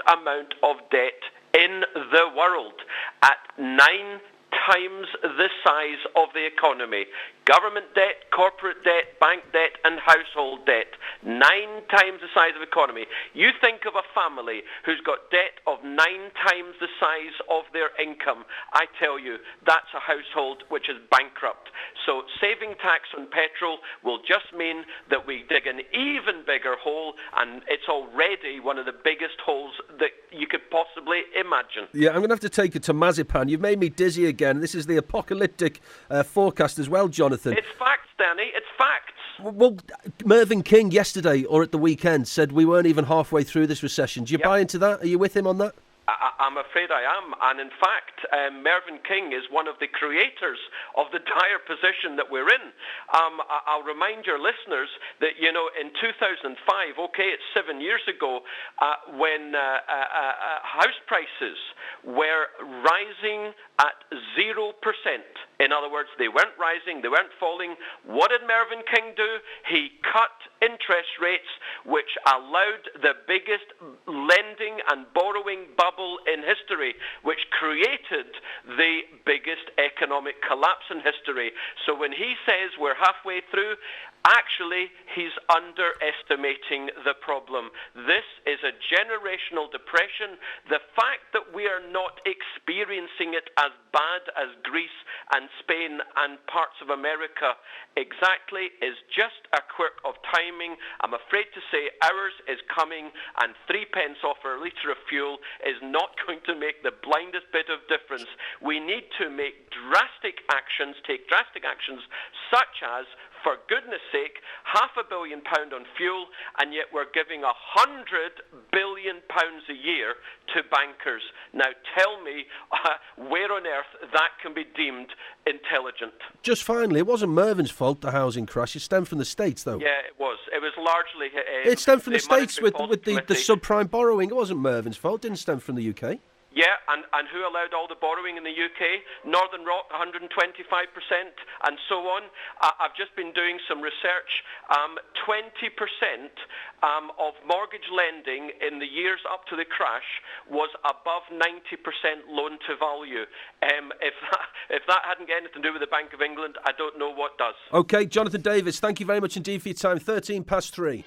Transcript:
amount of debt in the world at 9 times the size of the economy. Government debt, corporate debt, bank debt and household debt. 9 times the size of the economy. You think of a family who's got debt of 9 times the size of their income. I tell you, that's a household which is bankrupt. So saving tax on petrol will just mean that we dig an even bigger hole, and it's already one of the biggest holes that you could possibly imagine. Yeah, I'm going to have to take it to Mazepan. You've made me dizzy again. This is the apocalyptic forecast as well, Jonathan. It's facts, Danny. It's facts. Well, Mervyn King yesterday or at the weekend said we weren't even halfway through this recession. Do you buy into that? Are you with him on that? I'm afraid I am. And in fact, Mervyn King is one of the creators of the dire position that we're in. I'll remind your listeners that, in 2005, it's 7 years ago, when house prices were rising at 0%. In other words, they weren't rising, they weren't falling. What did Mervyn King do? He cut interest rates, which allowed the biggest lending and borrowing bubble in history, which created the biggest economic collapse in history. So when he says we're halfway through, actually, he's underestimating the problem. This is a generational depression. The fact that we are not experiencing it as bad as Greece and Spain and parts of America exactly is just a quirk of timing. I'm afraid to say ours is coming, and 3 pence off a litre of fuel is not going to make the blindest bit of difference. We need to make drastic actions, take drastic actions such as, for goodness sake, £500 million on fuel, and yet we're giving £100 billion a year to bankers. Now tell me where on earth that can be deemed intelligent. Just finally, it wasn't Mervyn's fault, the housing crash. It stemmed from the States, though. Yeah, it was. It was largely... it stemmed from the States with the subprime borrowing. It wasn't Mervyn's fault. It didn't stem from the UK. Yeah, and who allowed all the borrowing in the UK? Northern Rock, 125%, and so on. I've just been doing some research. 20% of mortgage lending in the years up to the crash was above 90% loan to value. If that hadn't got anything to do with the Bank of England, I don't know what does. OK, Jonathan Davis, thank you very much indeed for your time. 3:13.